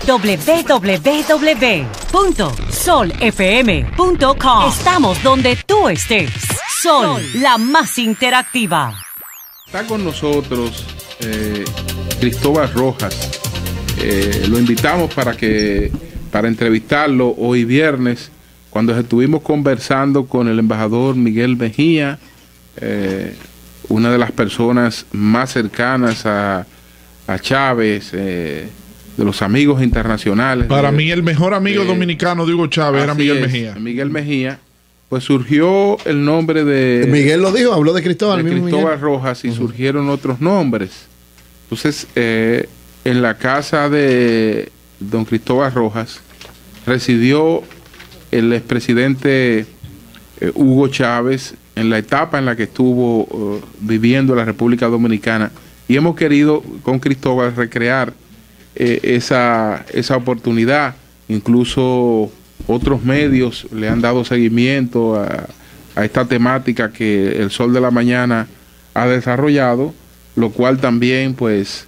www.solfm.com. Estamos donde tú estés. Sol, la más interactiva. Está con nosotros Cristóbal Rojas. Lo invitamos para entrevistarlo hoy viernes, cuando estuvimos conversando con el embajador Miguel Mejía, una de las personas más cercanas a Chávez, de los amigos internacionales. Para mí el mejor amigo dominicano de Hugo Chávez era Miguel Mejía. Miguel Mejía. Pues surgió el nombre de... Miguel lo dijo, habló de Cristóbal. De Cristóbal Rojas, y surgieron otros nombres. Entonces, en la casa de don Cristóbal Rojas residió el expresidente Hugo Chávez en la etapa en la que estuvo viviendo la República Dominicana, y hemos querido con Cristóbal recrear esa oportunidad. Incluso otros medios le han dado seguimiento a esta temática que El Sol de la Mañana ha desarrollado, lo cual también pues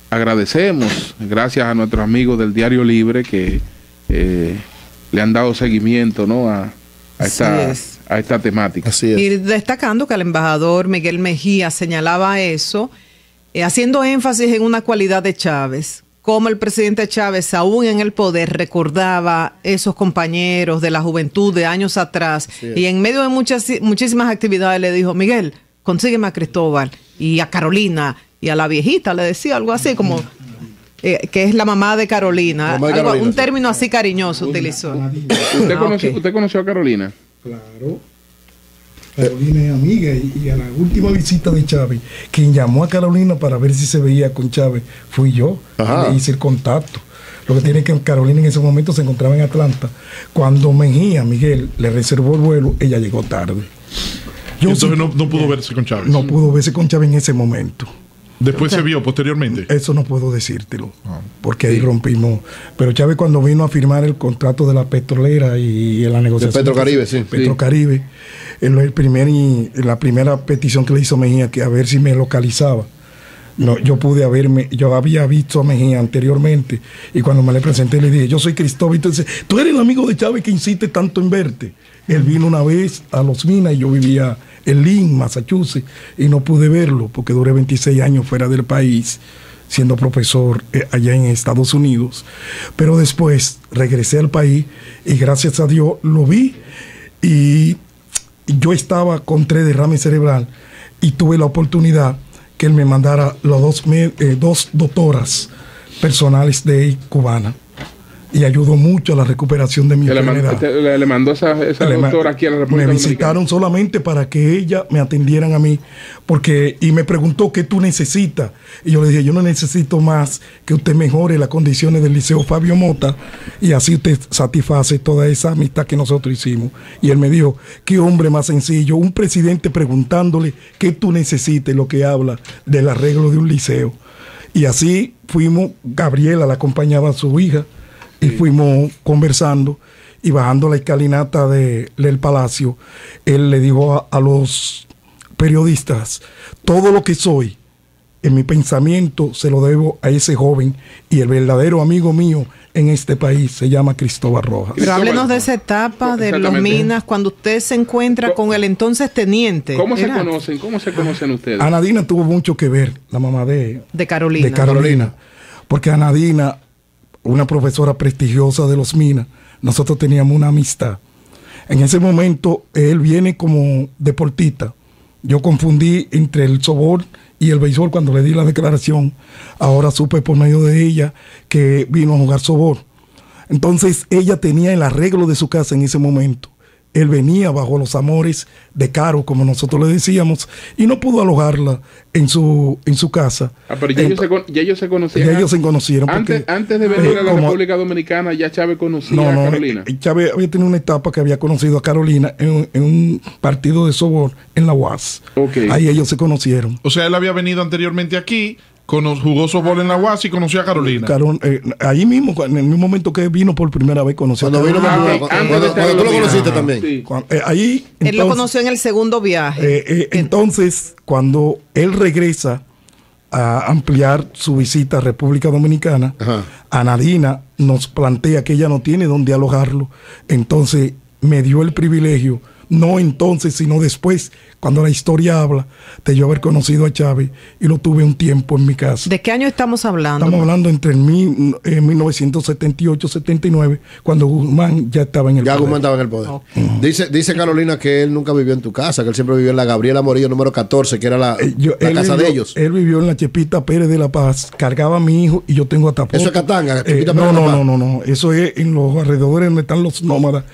agradecemos, gracias a nuestros amigos del Diario Libre que le han dado seguimiento, ¿no?, a esta temática. Así es. Y destacando que el embajador Miguel Mejía señalaba eso, haciendo énfasis en una cualidad de Chávez, como el presidente Chávez, aún en el poder, recordaba esos compañeros de la juventud de años atrás, y en medio de muchísimas actividades le dijo: Miguel, consígueme a Cristóbal y a Carolina y a la viejita, le decía algo así como que es la mamá de Carolina, un término así cariñoso utilizó. ¿Usted conoció a Carolina? Claro. Carolina es amiga, y a la última visita de Chávez, quien llamó a Carolina para ver si se veía con Chávez fui yo. Le hice el contacto. Lo que tiene que Carolina en ese momento se encontraba en Atlanta. Cuando Mejía, Miguel, le reservó el vuelo, ella llegó tarde. Entonces no pudo verse con Chávez. No pudo verse con Chávez en ese momento. Después se vio posteriormente. Eso no puedo decírtelo, porque ahí rompimos. Pero Chávez, cuando vino a firmar el contrato de la petrolera y en la negociación de Petrocaribe, sí. Petrocaribe, la primera petición que le hizo Mejía, que a ver si me localizaba. No, yo había visto a Mejía anteriormente, y cuando me le presenté le dije: yo soy Cristóbal. Entonces, tú eres el amigo de Chávez que insiste tanto en verte. Él vino una vez a Los Minas, y yo vivía en Lynn, Massachusetts, y no pude verlo porque duré 26 años fuera del país siendo profesor allá en Estados Unidos. Pero después regresé al país y gracias a Dios lo vi, y yo estaba con 3 derrames cerebral y tuve la oportunidad que él me mandara dos doctoras personales de cubana, y ayudó mucho a la recuperación de mi enfermedad. Le mandó esa doctora aquí a la República Dominicana. Me visitaron solamente para que ella me atendieran a mí, y me preguntó: ¿qué tú necesitas? Y yo le dije: yo no necesito más que usted mejore las condiciones del Liceo Fabio Mota, y así usted satisface toda esa amistad que nosotros hicimos. Y él me dijo: qué hombre más sencillo, un presidente preguntándole qué tú necesitas, lo que habla del arreglo de un liceo. Y así fuimos. Gabriela la acompañaba a su hija, y fuimos conversando, y bajando la escalinata del palacio, él le dijo a los periodistas: todo lo que soy en mi pensamiento se lo debo a ese joven, y el verdadero amigo mío en este país se llama Cristóbal Rojas. Pero háblenos de esa etapa de Los Minas, cuando usted se encuentra con el entonces teniente. ¿Cómo se conocen ustedes? Anadina tuvo mucho que ver, la mamá de Carolina. Porque Anadina, una profesora prestigiosa de Los Minas, nosotros teníamos una amistad. En ese momento él viene como deportista. Yo confundí entre el softball y el béisbol cuando le di la declaración. Ahora supe por medio de ella que vino a jugar softball. Entonces ella tenía el arreglo de su casa en ese momento. Él venía bajo los amores de Caro, como nosotros le decíamos, y no pudo alojarla en su casa. Pero ya ellos se conocían. Ya ellos se conocieron. Antes de venir a la República Dominicana, ya Chávez conocía a Carolina. Chávez había tenido una etapa que había conocido a Carolina en un partido de softball en la UAS. Ahí ellos se conocieron. O sea, él había venido anteriormente aquí, jugó softball en la UAS y conoció a Carolina. Ahí mismo, en el mismo momento que vino por primera vez, conoció a Carolina. Cuando tú lo conociste también. Sí. Él lo conoció en el segundo viaje. Entonces, cuando él regresa a ampliar su visita a República Dominicana, Anadina nos plantea que ella no tiene dónde alojarlo, entonces me dio el privilegio, no entonces, sino después, cuando la historia habla, de yo haber conocido a Chávez y lo tuve un tiempo en mi casa. ¿De qué año estamos hablando? Estamos hablando entre 1978-79, cuando Guzmán ya estaba en el poder. Ya Guzmán estaba en el poder. Dice Carolina que él nunca vivió en tu casa, que él siempre vivió en la Gabriela Morillo número 14, que era la casa de ellos. Él vivió en la Chepita Pérez de La Paz, cargaba a mi hijo y yo tengo hasta ¿Eso es Catanga? No, eso es en los alrededores donde están los nómadas.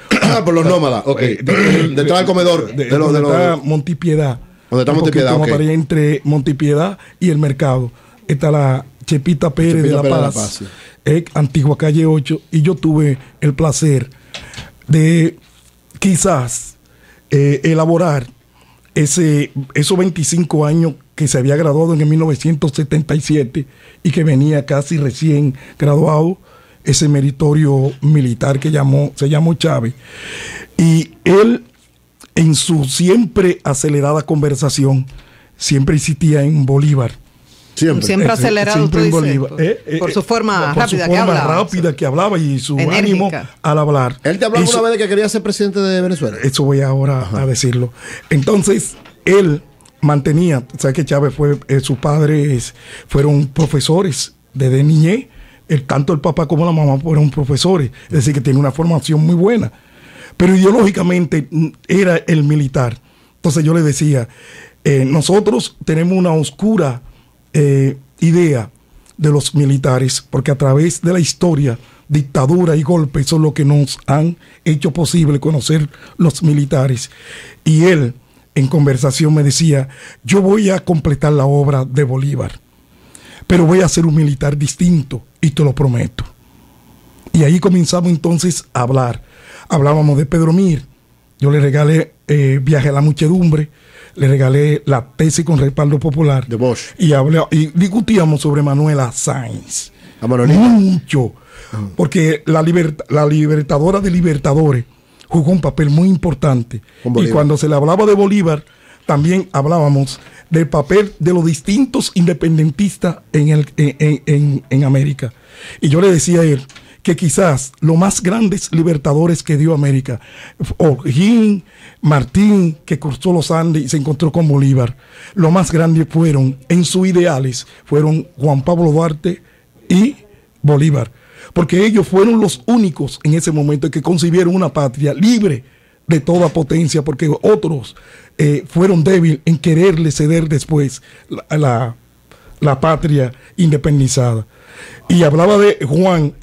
Por los nómadas, ok. Detrás del comedor. Donde está Montipiedad. Donde está Montipiedad, ok. Entre Montipiedad y el mercado. Está la Chepita Pérez de La Paz, antigua calle 8, y yo tuve el placer de quizás elaborar esos 25 años que se había graduado en el 1977 y que venía casi recién graduado, ese meritorio militar que se llamó Chávez. Y él, en su siempre acelerada conversación, siempre insistía en Bolívar. Siempre acelerado, siempre en Bolívar. Por su forma rápida que hablaba y su enérgica ánimo al hablar. ¿Él te habló una vez de que quería ser presidente de Venezuela? Eso voy ahora a decirlo. Entonces, él mantenía, sabes que Chávez sus padres fueron profesores desde niñez, tanto el papá como la mamá fueron profesores, es decir, que tiene una formación muy buena. Pero ideológicamente era el militar. Entonces yo le decía, nosotros tenemos una oscura idea de los militares, porque a través de la historia, dictadura y golpe, eso es lo que nos han hecho posible conocer los militares. Y él, en conversación, me decía, yo voy a completar la obra de Bolívar, pero voy a ser un militar distinto, y te lo prometo. Y ahí comenzamos entonces a hablar. Hablábamos de Pedro Mir, yo le regalé Viaje a la Muchedumbre, le regalé la tesis con respaldo popular de Bosch, y discutíamos sobre Manuela Sáenz mucho, porque la libertadora de libertadores jugó un papel muy importante, y cuando se le hablaba de Bolívar también hablábamos del papel de los distintos independentistas en América. Y yo le decía a él que quizás los más grandes libertadores que dio América, O'Higgins, Martín, que cruzó los Andes y se encontró con Bolívar, los más grandes fueron, en sus ideales, fueron Juan Pablo Duarte y Bolívar, porque ellos fueron los únicos en ese momento que concibieron una patria libre de toda potencia, porque otros fueron débiles en quererle ceder después la patria independizada. Y hablaba de Juan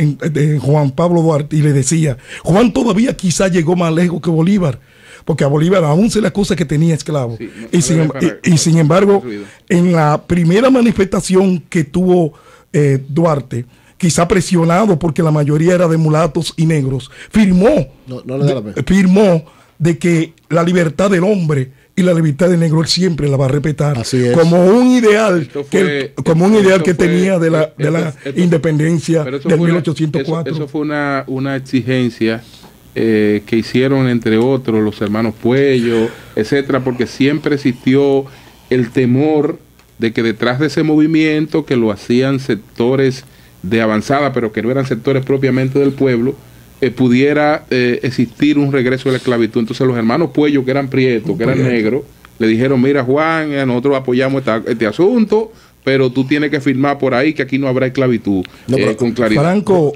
Pablo Duarte, y le decía, Juan todavía quizá llegó más lejos que Bolívar, porque a Bolívar aún se le acusa que tenía esclavos. Sí, sin embargo, en la primera manifestación que tuvo Duarte, quizá presionado porque la mayoría era de mulatos y negros, firmó de que la libertad del hombre y la libertad del negro él siempre la va a respetar como un ideal que tenía de la independencia del 1804. Eso fue una exigencia que hicieron entre otros los hermanos Puello, etcétera, porque siempre existió el temor de que detrás de ese movimiento, que lo hacían sectores de avanzada, pero que no eran sectores propiamente del pueblo, pudiera existir un regreso de la esclavitud. Entonces los hermanos Puello, que eran prietos, que eran negros, le dijeron, mira Juan, nosotros apoyamos este asunto, pero tú tienes que firmar por ahí que aquí no habrá esclavitud, con claridad. Franco,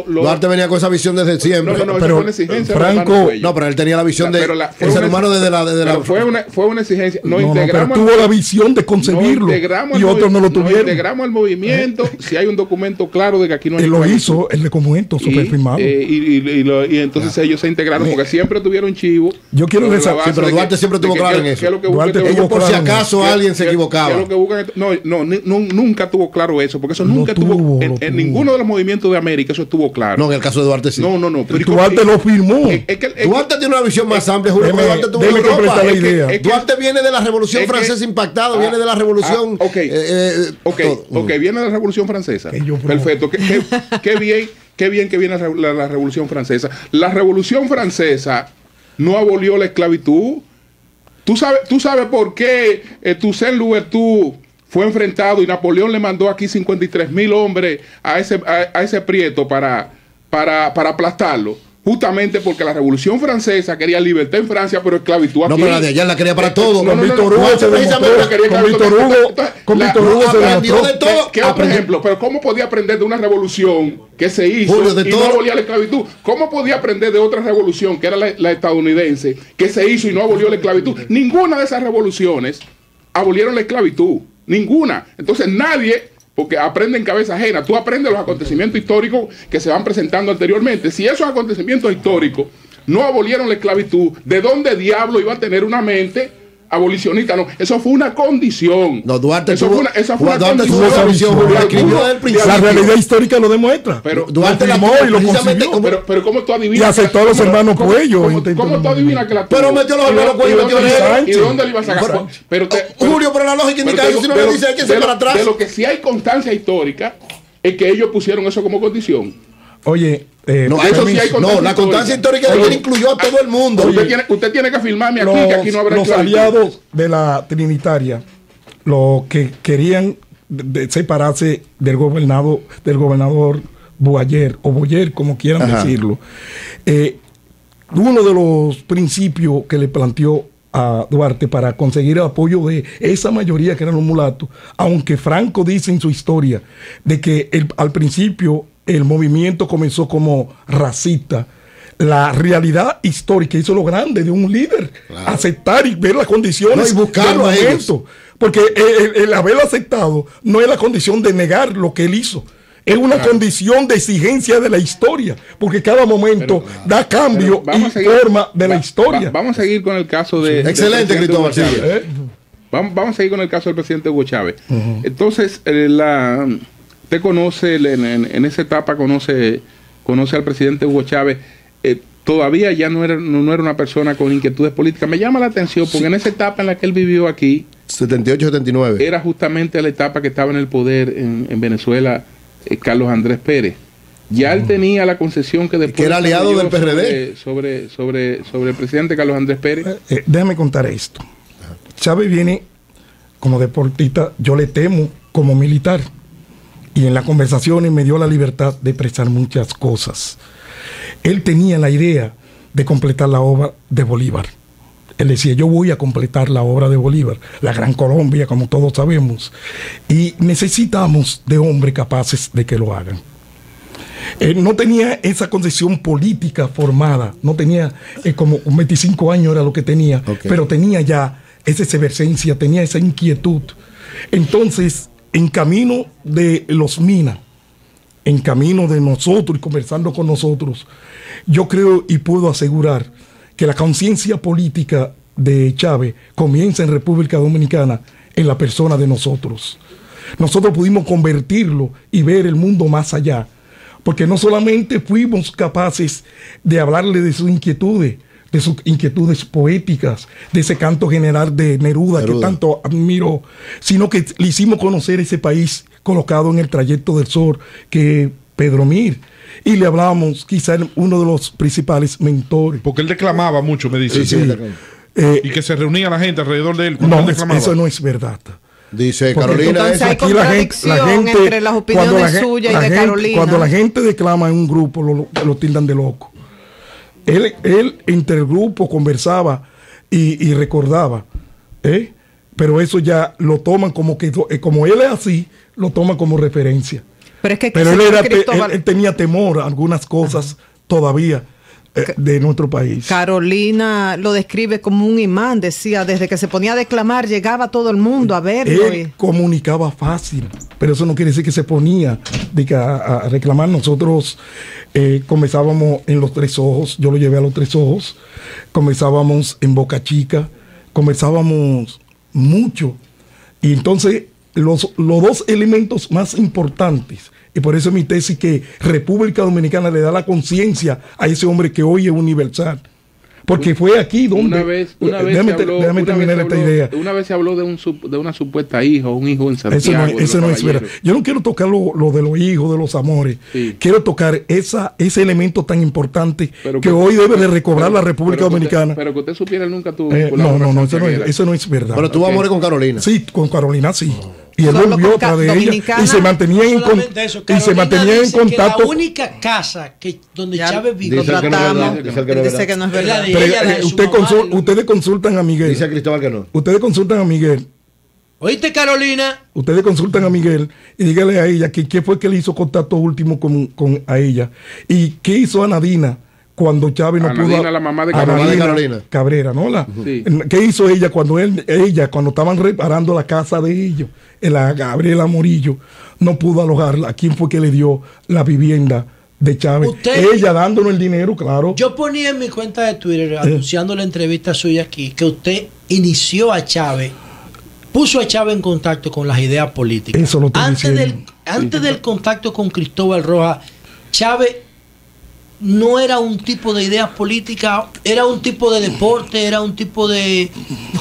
Duarte venía con esa visión desde siempre. Pero fue una exigencia. Pero él tenía la visión de el ser humano desde la fue una exigencia. Pero tuvo la visión de concebirlo y otros no lo tuvieron. Integramos al movimiento. Si hay un documento claro de que aquí no hay esclavitud. Él lo hizo, el documento superfirmado. Y entonces ellos se integraron porque siempre tuvieron chivo. Yo quiero resaltar, pero Duarte siempre tuvo claro en eso. Ellos por si acaso alguien se equivocaba. No, nunca tuvo claro eso, porque eso nunca tuvo en ninguno de los movimientos de América, eso estuvo claro. No, en el caso de Duarte sí. No. Pero Duarte lo firmó. Duarte tiene una visión más amplia, Julio. Duarte tuvo Europa. Duarte viene de la Revolución Francesa impactado, viene de la Revolución. Viene de la Revolución Francesa. Perfecto. Qué bien que viene la Revolución Francesa. La Revolución Francesa no abolió la esclavitud. ¿Tú sabes por qué Toussaint Louverture fue enfrentado y Napoleón le mandó aquí 53,000 hombres a ese Prieto para aplastarlo. Justamente porque la Revolución Francesa quería libertad en Francia, pero esclavitud aquí. No, pero la de allá la quería para todo. Con Víctor Hugo se demostró. Con Víctor Hugo se aprendió de todo. ¿Qué otro ejemplo? Pero ¿cómo podía aprender de una revolución que se hizo y no abolía la esclavitud? ¿Cómo podía aprender de otra revolución, que era la estadounidense, que se hizo y no abolió la esclavitud? Ninguna de esas revoluciones abolieron la esclavitud. Ninguna. Entonces nadie... porque aprende en cabeza ajena. Tú aprendes los acontecimientos históricos que se van presentando anteriormente. Si esos acontecimientos históricos no abolieron la esclavitud, ¿de dónde diablo iba a tener una mente abolicionista? No, eso fue una condición. No, Duarte eso tuvo, fue una Duarte tuvo esa visión. La realidad histórica lo demuestra. Pero Duarte lo firmó y lo consiguió. Pero ¿cómo tú adivinas? Y aceptó a los hermanos Puello. ¿Cómo tú adivinas que la tuvo? Pero metió los hermanos Puello y metió ¿Y de dónde le iba a sacar? Julio, pero la lógica indica eso. Si no le dice, hay que ser para atrás. De lo que sí hay constancia histórica es que ellos pusieron eso como condición. Oye, la constancia histórica de que incluyó a todo el mundo. Usted tiene que afirmarme aquí que aquí no habrá los aliados de la Trinitaria, los que querían separarse del gobernador Boyer o Boyer, como quieran decirlo. Uno de los principios que le planteó a Duarte para conseguir el apoyo de esa mayoría que eran los mulatos, aunque Franco dice en su historia de que al principio el movimiento comenzó como racista, la realidad histórica hizo lo grande de un líder, aceptar y ver las condiciones y buscarlo a ellos. Porque el haberlo aceptado no es la condición de negar lo que él hizo. Es una condición de exigencia de la historia, porque cada momento da cambio y forma de la historia. Vamos a seguir con el caso de... Excelente, Cristóbal. Vamos a seguir con el caso del presidente Hugo Chávez. Entonces, usted conoce, en esa etapa conoce al presidente Hugo Chávez. Todavía ya no era una persona con inquietudes políticas. Me llama la atención porque en esa etapa en la que él vivió aquí, 78-79, era justamente la etapa que estaba en el poder en Venezuela, Carlos Andrés Pérez. Ya él tenía la concesión que después... Que era aliado del PRD. Sobre el presidente Carlos Andrés Pérez. Déjame contar esto. Chávez viene como deportista, yo le temo como militar. Y en las conversaciones me dio la libertad de expresar muchas cosas. Él tenía la idea de completar la obra de Bolívar. Él decía, yo voy a completar la obra de Bolívar, la Gran Colombia, como todos sabemos. Y necesitamos de hombres capaces de que lo hagan. Él no tenía esa concepción política formada, no tenía, como 25 años era lo que tenía, pero tenía ya esa efervescencia, tenía esa inquietud. Entonces, en camino de los Minas, en camino de nosotros y conversando con nosotros, yo creo y puedo asegurar que la conciencia política de Chávez comienza en República Dominicana en la persona de nosotros. Nosotros pudimos convertirlo y ver el mundo más allá, porque no solamente fuimos capaces de hablarle de sus inquietudes poéticas, de ese canto general de Neruda que tanto admiro, sino que le hicimos conocer ese país colocado en el trayecto del sol, que Pedro Mir, y le hablábamos quizá uno de los principales mentores. Porque él declamaba mucho, me dice. Y que se reunía la gente alrededor de él cuando él declamaba. Eso no es verdad. Dice Carolina. Entonces hay contradicción entre las opiniones suyas y de Carolina. Cuando la gente declama en un grupo, lo tildan de loco. Él entre el grupo conversaba y recordaba, pero eso ya lo toman como que, como él es así, lo toman como referencia. Pero él tenía temor a algunas cosas todavía de nuestro país. Carolina lo describe como un imán, decía, desde que se ponía a declamar llegaba todo el mundo a verlo. Él comunicaba fácil, pero eso no quiere decir que se ponía a reclamar. Nosotros comenzábamos en Los Tres Ojos, yo lo llevé a Los Tres Ojos, comenzábamos en Boca Chica, comenzábamos mucho, y entonces los dos elementos más importantes, y por eso mi tesis que República Dominicana le da la conciencia a ese hombre que hoy es universal, porque fue aquí donde déjame terminar esta idea. Una vez se habló de una supuesta hija, un hijo en Santiago. Eso no es verdad. Yo no quiero tocar lo de los hijos, de los amores. Sí. Quiero tocar ese elemento tan importante que hoy debe de recobrar la República Dominicana. Pero que usted supiera nunca tu... No, eso no es verdad. Pero tuvo amores con Carolina. Sí, con Carolina sí. Y él Solo volvió con otra de ella dominicana. y se mantenía en, contacto. La única casa donde Ya Chávez vivió. Dice que no es verdad, Contratamos. dice que no es Dice verdad. que no es Es la verdad. de Pero, ella, la de su mamá, ustedes consultan a Miguel. Dice a Cristóbal que no. Ustedes consultan a Miguel. ¿Oíste, Carolina? Ustedes consultan a Miguel y dígale a ella que qué fue que le hizo contacto último con a ella. Y qué hizo a Nadina cuando Chávez no Nadina, pudo. la mamá de a Carolina. Nadina Carolina. Cabrera, ¿no? Sí. ¿Qué hizo ella cuando cuando estaban reparando la casa de ellos, en la Gabriela Morillo, no pudo alojarla? ¿Quién fue que le dio la vivienda de Chávez? Ella dándonos el dinero, claro. Yo ponía en mi cuenta de Twitter, anunciando la entrevista suya aquí, que usted inició a Chávez, puso a Chávez en contacto con las ideas políticas. Eso lo estoy diciendo. Antes del contacto con Cristóbal Rojas, Chávez no era un tipo de ideas políticas, era un tipo de deporte, era un tipo de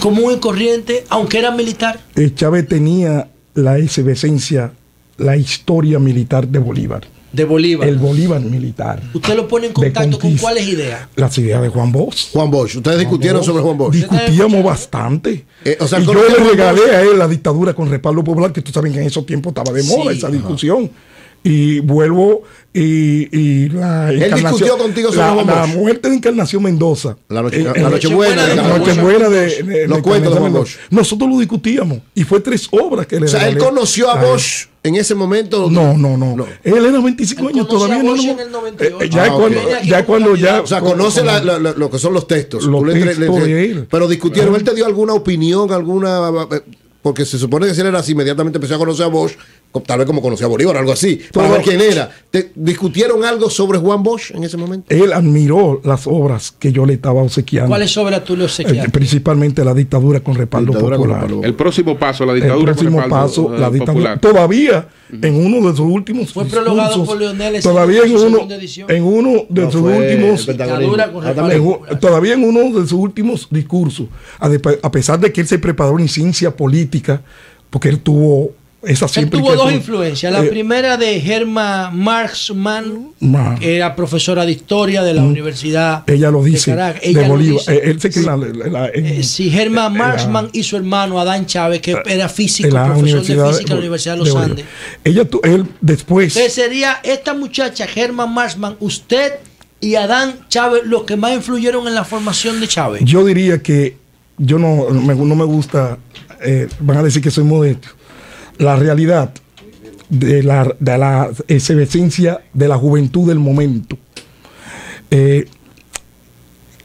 común y corriente, aunque era militar. Chávez tenía la esencia, la historia militar de Bolívar. De Bolívar. El Bolívar militar. Usted lo pone en De contacto con conquista. cuáles ideas. Las ideas de Juan Bosch. Juan Bosch. Ustedes discutieron sobre Juan Bosch. Discutíamos bastante. O sea, y yo ¿conoce le Juan regalé Bosch? a él la dictadura con respaldo popular, que tú sabes que en esos tiempos estaba de moda Sí. esa discusión. Y vuelvo y la Él discutió contigo sobre Juan la Bosch. muerte de Encarnación Mendoza. La noche En- la Nochebuena. de la Juan Nochebuena de Los cuentos de Juan Mendoza. Bosch. Nosotros lo discutíamos y fue 3 obras que le O sea, él regalé conoció a él. Bosch en ese momento. No. Él era 25 Él años, conoció todavía a no. Bosch no- en el 98. ya Ah, cuando, ok. ya cuando ya. O sea, conoce lo que son los textos. Los Tú textos de él. Pero discutieron. ¿Él te dio alguna opinión, porque se supone que si él era así, inmediatamente empezó a conocer a Bosch, tal vez como conocía a Bolívar, algo así, para ver quién era. ¿Discutieron algo sobre Juan Bosch en ese momento? Él admiró las obras que yo le estaba obsequiando. ¿Cuáles obras tú le obsequiaste? Principalmente la dictadura con respaldo Dictadura con popular. respaldo El próximo paso, la El dictadura con próximo respaldo, paso, la dictadura. popular. Todavía en uno de sus últimos Fue prologado discursos, por Leonel ese todavía en en su uno, segunda edición. en uno de No, sus fue últimos el pentagonismo. Dictadura con respaldo también. popular. todavía en uno de sus últimos discursos, a pesar de que él se preparó en ciencia política, porque él tuvo esa Él siempre tuvo que dos tuvo- influencias. La primera de Herma Marxman, Ma- que era profesora de historia de la Universidad ella lo de dice, Caracas. de Ella lo Bolívar. dice. Él se crió Sí, Herma Marxman y su hermano Adán Chávez, que era físico, en la profesor de Universidad física en la Universidad de los Bolívar. Andes. Él después. Entonces sería esta muchacha, Herma Marxman, usted y Adán Chávez los que más influyeron en la formación de Chávez. Yo diría que yo no me gusta, van a decir que soy modesto. La realidad de la esencia de la juventud del momento.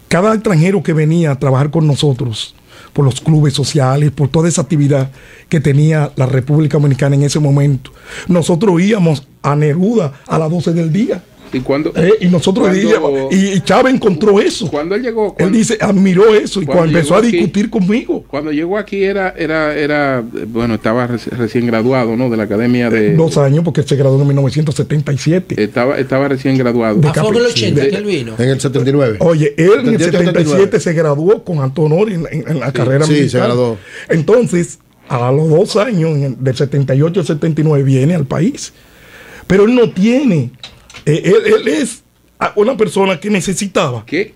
Cada extranjero que venía a trabajar con nosotros, por los clubes sociales, por toda esa actividad que tenía la República Dominicana en ese momento, nosotros íbamos a Neruda a las 12 del día. ¿Y cuándo? Y nosotros y Chávez encontró eso. Cuando él llegó, Él dice, admiró eso y cuando cuando empezó llegó a aquí- discutir conmigo. Cuando llegó aquí era bueno, estaba recién graduado, ¿no? De la academia de 2 años porque él se graduó en 1977. estaba recién graduado. Fue en el 80 que él vino. En el 79. Oye, él en el 78, 77 se graduó con alto honor en la carrera sí, militar. se graduó. Entonces, a los 2 años, del 78 al 79, viene al país. Pero él no tiene, él es una persona que necesitaba. ¿Qué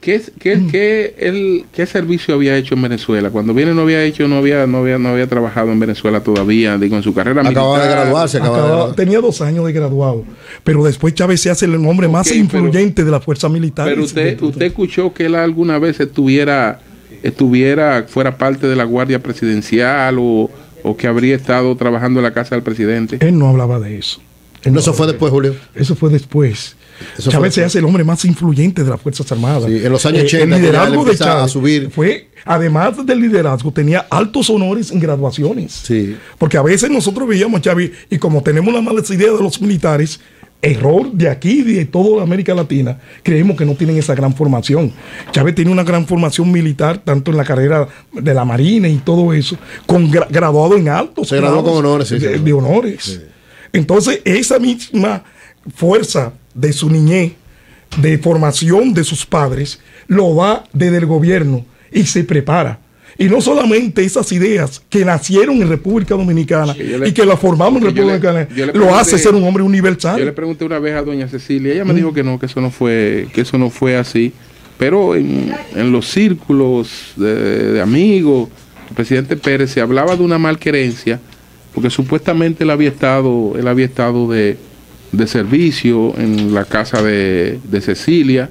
servicio había hecho en Venezuela? Cuando viene no había trabajado en Venezuela todavía, digo, en su carrera Acababa de militar. graduarse. Tenía 2 años de graduado, pero después Chávez se hace el hombre más Ok, influyente de la fuerza militar. Pero usted escuchó que él alguna vez fuera parte de la Guardia Presidencial o que habría estado trabajando en la casa del presidente. Él no hablaba de eso. No, eso fue después, Julio. Eso fue después. Eso Chávez fue se hace el hombre más influyente de las Fuerzas Armadas. Sí, en los años 80 el que ya liderazgo él de empieza Chávez a subir. fue, además del liderazgo, tenía altos honores en graduaciones. Sí. Porque a veces nosotros veíamos a Chávez y como tenemos las malas ideas de los militares, error de aquí y de toda América Latina, creemos que no tienen esa gran formación. Chávez tiene una gran formación militar, tanto en la carrera de la Marina y todo eso, graduado en altos Se graduó grados con honores, sí, de sí. honores. Sí. Entonces, esa misma fuerza de su niñez, de formación de sus padres, lo da desde el gobierno y se prepara. Y no solamente esas ideas que nacieron en República Dominicana y que las formamos en República Dominicana, lo hace ser un hombre universal. Yo le pregunté una vez a doña Cecilia, ella me dijo que no, que eso no fue así, pero en los círculos de amigos, el presidente Pérez se hablaba de una malquerencia porque supuestamente él había estado de servicio en la casa de Cecilia,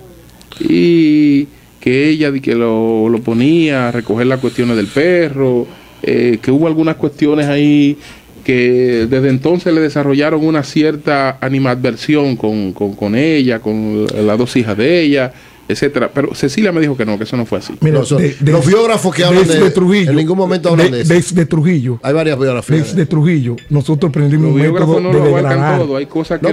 y que ella que lo ponía a recoger las cuestiones del perro, que hubo algunas cuestiones ahí que desde entonces le desarrollaron una cierta animadversión con ella, con las dos hijas de ella, etcétera. Pero Cecilia me dijo que no, que eso no fue así. Mira, los biógrafos que hablan de Trujillo, en ningún momento hablan de eso. Desde Trujillo. Hay varias biografías. Desde Trujillo. Nosotros prendimos un método no de lo abarcan degradar. todo. Hay cosas que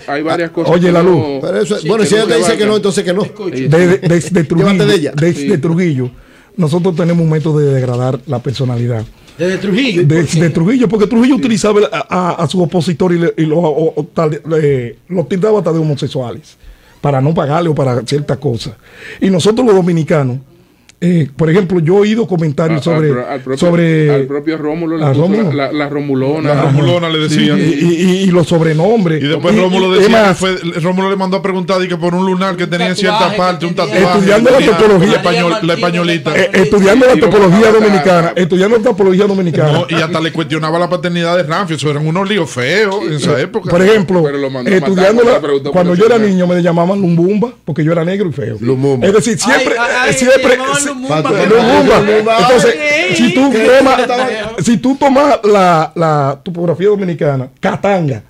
hay varias cosas. Oye, que la luz. no, Pero eso, Sí, bueno, si no ella te dice que no, entonces que no. Desde Trujillo, Llévate de ella. desde Trujillo, nosotros tenemos un método de degradar la personalidad. Desde Trujillo. De Trujillo, porque Trujillo utilizaba a su opositor y lo tildaba hasta de homosexuales, para no pagarle o para ciertas cosas. Y nosotros los dominicanos, por ejemplo, yo he oído comentarios sobre al propio Rómulo, a Rómulo. la Romulona. La Romulona le decían. y los sobrenombres. Y después Rómulo decía Rómulo le mandó a preguntar que por un lunar que tenía en cierta parte, un tatuaje. Estudiando la topología. La españolita. Estudiando la topología dominicana. Estudiando la topología dominicana. No, y hasta le cuestionaba la paternidad de Ramfio. Eso eran unos líos feos en esa época. Por ejemplo, Pero lo mandó a estudiando matar, preguntó cuando por yo era eso. niño me llamaban Lumbumba porque yo era negro y feo. Lumbumba. Es decir, siempre Lumumba. Lumumba. Entonces, si tú tomas la topografía dominicana, Katanga,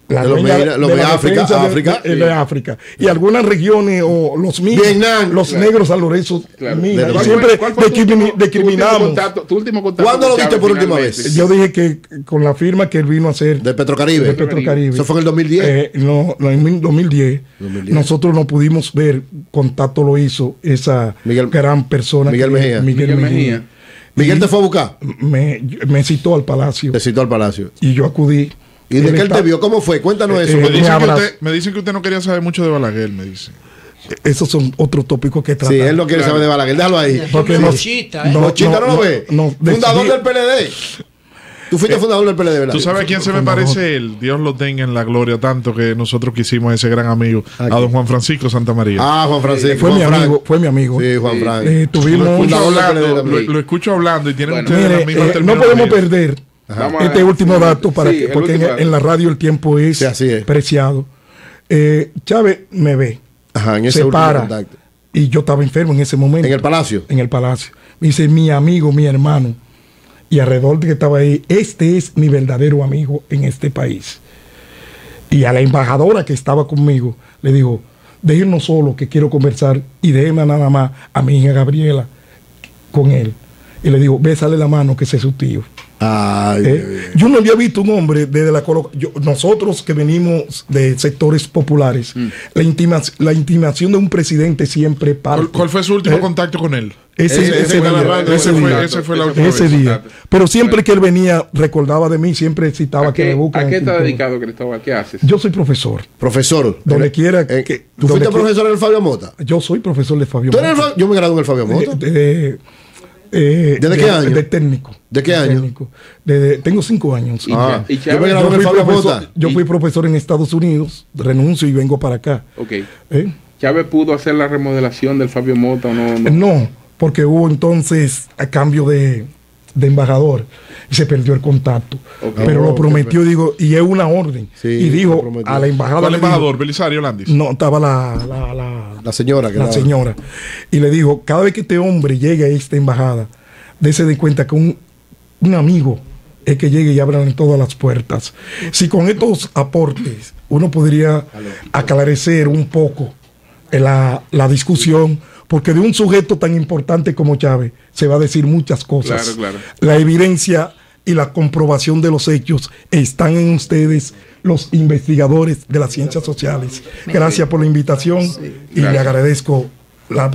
la Lo dueña ve- lo de ve la África, defensa África, de África, y algunas regiones o los Vietnam, los claro. negros San Lorenzo, Claro. mira, ¿Cuál siempre ¿Cuál fue tu último discriminamos. contacto ¿Cuándo lo con viste Chávez por última finalmente? vez? Yo dije que con la firma que él vino a hacer De Petrocaribe. de Petrocaribe. Eso fue en el 2010. No, en 2010. 2010. Nosotros no pudimos ver, contacto lo hizo esa gran persona. Miguel que- Mejía. Miguel Mejía. Miguel te fue a buscar. Me citó al palacio Te citó al palacio. y yo acudí. ¿Y de qué él te vio? ¿Cómo fue? Cuéntanos eso. me abrazo. Me dicen que usted no quería saber mucho de Balaguer, me dicen. Esos son otros tópicos que tratar. Sí, él no quiere saber de Balaguer. Déjalo ahí. Porque Hombre no- machista, ¿eh? Mochita no lo ve. Fundador decidí- del PLD. Tú fuiste fundador del PLD, ¿verdad? ¿Tú sabes a quién se me parece él? Dios lo tenga en la gloria, tanto que nosotros quisimos a ese gran amigo, a don Juan Francisco Santamaría. Ah, Juan Francisco. Fue mi Juan Frank. amigo, fue mi amigo. Sí, Juan Frank. Tuvimos Lo escucho fundador del hablando, PLD también. lo escucho hablando y tienen Bueno, ustedes Mire, la misma no terminología. podemos perder Vamos este a- último dato para sí, que, el porque último dato. en la radio el tiempo es, Sí, así es. preciado. Chávez me ve, Ajá, en ese se último para contacto. y yo estaba enfermo en ese momento. En el palacio. En el palacio. Me dice, mi amigo, mi hermano. Y alrededor de que estaba ahí, este es mi verdadero amigo en este país. Y a la embajadora que estaba conmigo, le dijo, déjenos solo que quiero conversar y déjeme nada más a mi hija Gabriela con él. Y le digo, bésale la mano que ese es su tío. Ay, Yo no había visto un hombre desde nosotros que venimos de sectores populares, la intimación de un presidente siempre parte. ¿Cuál fue su último contacto con él? Ese Ese fue día, narrando, ese ese día. fue- esa fue la última Ese vez. día. Pero siempre que él venía, recordaba de mí, siempre citaba que me buscan. ¿A qué en está todo. dedicado, Cristóbal? ¿Qué haces? Yo soy profesor. profesor. Donde quiera ¿Tú donde fuiste quiera- profesor en el Fabio Mota? Yo soy profesor de Fabio ¿Tú eres el Mota. Yo me gradué en el Fabio Mota. ¿Desde qué año? De técnico. ¿De qué año? técnico. tengo 5 años. Ah, y yo me Chávez- gradué en el Fabio profesor, Mota. yo fui profesor en Estados Unidos, renuncio y vengo para acá. Ok. ¿Eh? ¿Chávez pudo hacer la remodelación del Fabio Mota o no? No, porque hubo entonces a cambio de embajador y se perdió el contacto. Ok. Pero Oh, lo prometió, digo, y es una orden. Sí, y lo dijo prometió. a la embajada. ¿Cuál le dijo- embajador? Belisario Landis. No, estaba La señora que la la- señora. Y le dijo, cada vez que este hombre llegue a esta embajada, dése de cuenta que un amigo es que llegue y abran todas las puertas. Si con estos aportes uno podría aclarecer un poco la discusión, porque de un sujeto tan importante como Chávez se va a decir muchas cosas. Claro, claro. La evidencia y la comprobación de los hechos están en ustedes, los investigadores de las ciencias sociales. Gracias por la invitación y le Gracias. agradezco la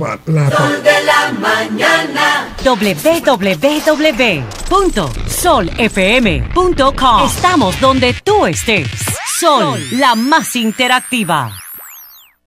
www.solfm.com. Estamos donde tú estés. Sol, la más interactiva.